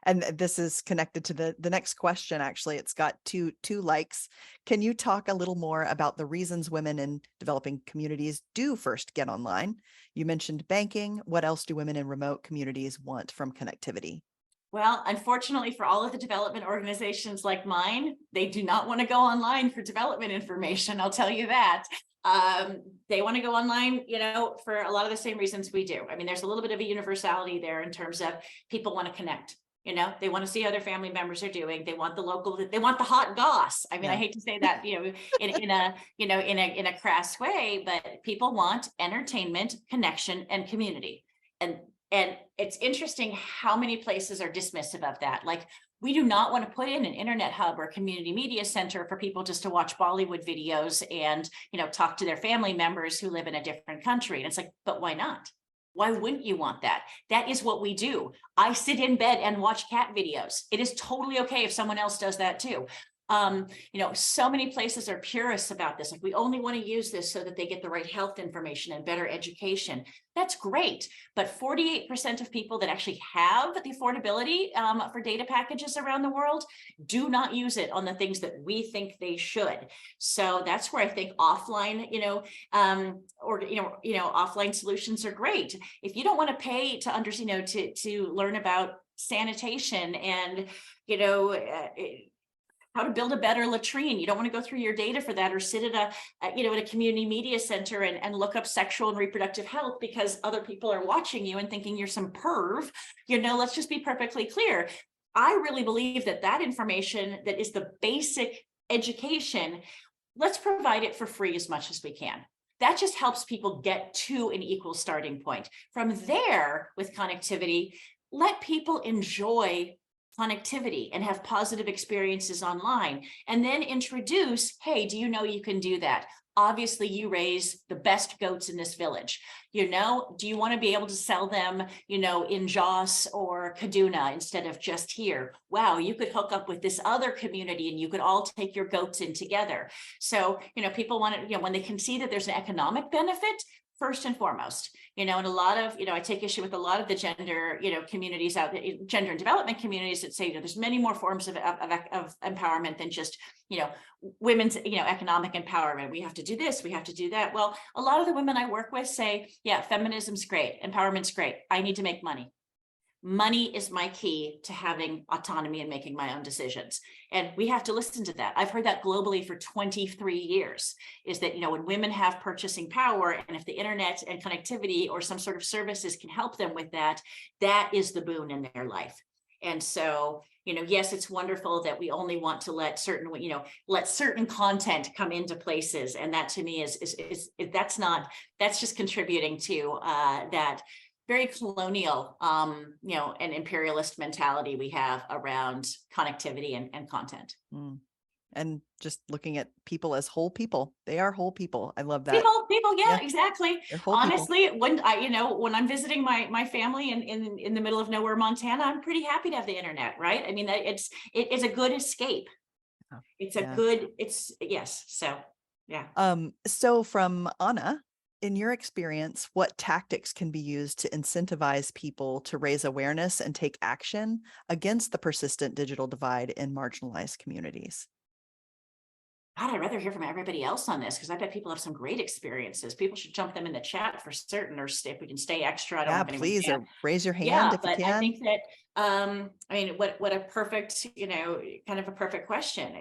And this is connected to the next question. Actually, it's got two likes. Can you talk a little more about the reasons women in developing communities do first get online? You mentioned banking. What else do women in remote communities want from connectivity? Well, unfortunately for all of the development organizations like mine, they do not want to go online for development information. I'll tell you that. They want to go online, for a lot of the same reasons we do. I mean, there's a little bit of a universality there in terms of people want to connect. They want to see how their family members are doing. They want they want the hot goss. I mean, I hate to say that, in a crass way, but people want entertainment, connection, and community. And it's interesting how many places are dismissive of that. Like, we do not want to put in an internet hub or community media center for people just to watch Bollywood videos and, talk to their family members who live in a different country. And it's like, but why not? Why wouldn't you want that? That is what we do. I sit in bed and watch cat videos. It is totally okay if someone else does that too. So many places are purists about this. Like, we only want to use this so that they get the right health information and better education. That's great. But 48% of people that actually have the affordability for data packages around the world do not use it on the things that we think they should. So that's where I think offline, offline solutions are great. If you don't want to pay to understand, to learn about sanitation and, how to build a better latrine. You don't want to go through your data for that, or sit at a community media center and look up sexual and reproductive health because other people are watching you and thinking you're some perv. Let's just be perfectly clear. I really believe that information that is the basic education, let's provide it for free as much as we can. That just helps people get to an equal starting point. From there, with connectivity, let people enjoy connectivity and have positive experiences online, and then introduce, hey, do you know you can do that? Obviously, you raise the best goats in this village. Do you want to be able to sell them, in Jos or Kaduna instead of just here? Wow, you could hook up with this other community and you could all take your goats in together. So, people want to, when they can see that there's an economic benefit, first and foremost, and a lot of, I take issue with a lot of the gender, communities out there, gender and development communities that say, there's many more forms of empowerment than just, women's, economic empowerment. We have to do this, we have to do that. Well, a lot of the women I work with say, yeah, feminism's great, empowerment's great. I need to make money. money is my key to having autonomy and making my own decisions. And we have to listen to that. I've heard that globally for 23 years, is that, when women have purchasing power, and if the internet and connectivity or some sort of services can help them with that, that is the boon in their life. And so, yes, it's wonderful that we only want to let certain content come into places. And that to me that's just contributing to that very colonial, and imperialist mentality we have around connectivity and content. And just looking at people as whole people. They are whole people. I love that. People, yeah, exactly. They're whole people. Honestly, when when I'm visiting my family in the middle of nowhere, Montana, I'm pretty happy to have the internet, right? I mean, it's a good escape. Yes. So, yeah. So from Anna, in your experience, what tactics can be used to incentivize people to raise awareness and take action against the persistent digital divide in marginalized communities? God, I'd rather hear from everybody else on this, because I bet people have some great experiences. People should jump them in the chat for certain, or if we can stay extra. I don't have anyone please, yet. or raise your hand if you can. I think that, what a perfect, kind of a perfect question.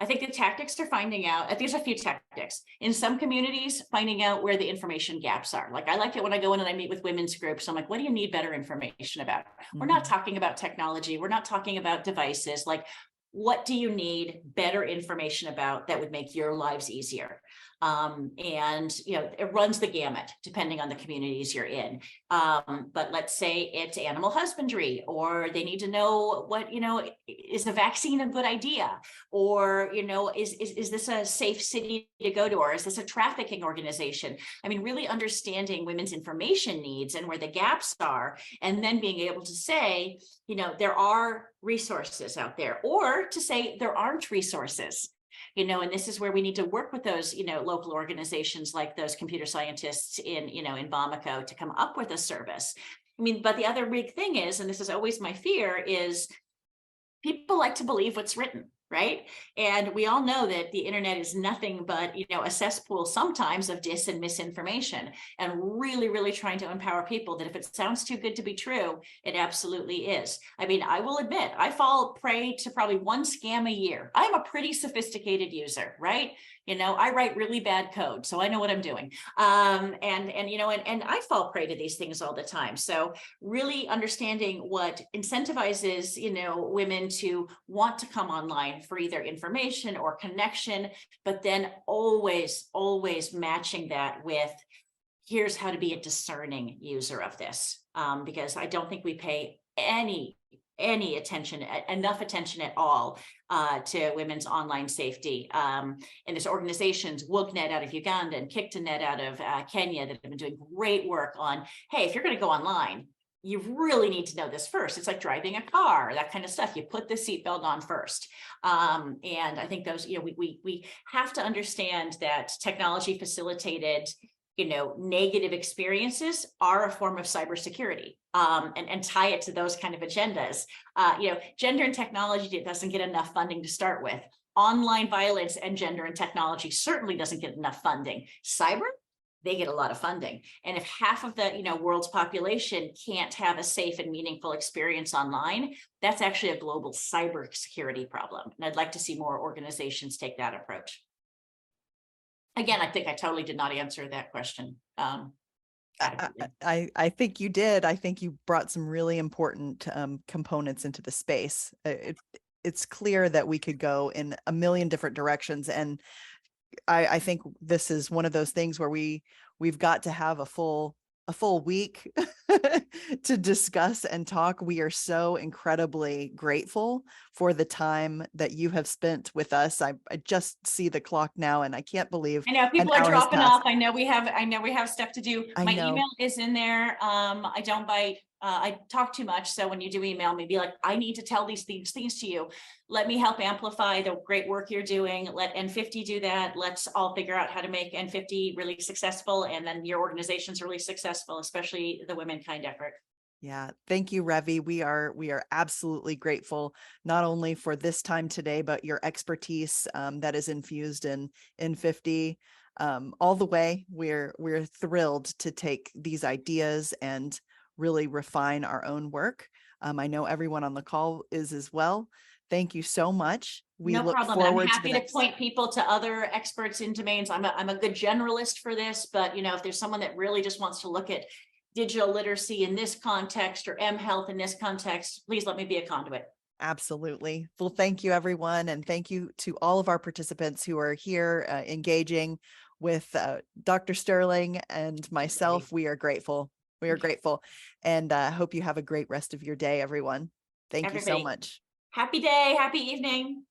I think the tactics are finding out, there's a few tactics. In some communities, finding out where the information gaps are. Like, I like it when I go in and I meet with women's groups. I'm like, what do you need better information about? We're not talking about technology. We're not talking about devices. Like, what do you need better information about that would make your lives easier? And it runs the gamut depending on the communities you're in. But let's say it's animal husbandry, or they need to know what, is the vaccine a good idea? Or, is this a safe city to go to? Or is this a trafficking organization? I mean, really understanding women's information needs and where the gaps are, and then being able to say, there are resources out there, or to say there aren't resources. And this is where we need to work with those, local organizations like those computer scientists in Bamako to come up with a service. I mean, but the other big thing is, and this is always my fear, is people like to believe what's written, right? And we all know that the internet is nothing but, a cesspool sometimes of dis and misinformation, and really, really trying to empower people that if it sounds too good to be true, it absolutely is. I mean, I will admit, I fall prey to probably one scam a year. I'm a pretty sophisticated user, right? I write really bad code, so I know what I'm doing. And I fall prey to these things all the time. So really understanding what incentivizes, women to want to come online for either information or connection, but then always, always matching that with, here's how to be a discerning user of this. Because I don't think we pay any attention, enough attention at all, to women's online safety. And there's organizations, WokeNet out of Uganda and KickToNet out of Kenya, that have been doing great work on, hey, if you're going to go online, you really need to know this first. It's like driving a car, that kind of stuff. You put the seatbelt on first. And I think those, we have to understand that technology facilitated, negative experiences are a form of cybersecurity, and tie it to those kind of agendas. Gender and technology doesn't get enough funding to start with. Online violence and gender and technology certainly doesn't get enough funding. Cyber, they get a lot of funding. And if half of the world's population can't have a safe and meaningful experience online, that's actually a global cybersecurity problem. And I'd like to see more organizations take that approach. Again, I think I totally did not answer that question. I think you did. I think you brought some really important components into the space. It's clear that we could go in a million different directions, and I think this is one of those things where we've got to have a full week to discuss and talk. We are so incredibly grateful for the time that you have spent with us. I just see the clock now, and I can't believe I know people are dropping off. I know we have stuff to do. My email is in there. I don't bite. I talk too much. So when you do email me, be like, I need to tell these things to you. Let me help amplify the great work you're doing. Let N50 do that. Let's all figure out how to make N50 really successful, and then your organization's really successful, especially the WomenKind effort. Yeah. Thank you, Revi. We are absolutely grateful, not only for this time today, but your expertise that is infused in N50. all the way. We're thrilled to take these ideas and really refine our own work. I know everyone on the call is as well. Thank you so much. We No look problem. And I'm forward to the happy to next. point people to other experts in domains. I'm a good generalist for this, but if there's someone that really just wants to look at digital literacy in this context or M-Health in this context, please let me be a conduit. Absolutely. Well, thank you, everyone. And thank you to all of our participants who are here engaging with Dr. Sterling and myself. We are grateful. We are grateful. And hope you have a great rest of your day, everyone. Thank you so Everybody, much. happy day, happy evening.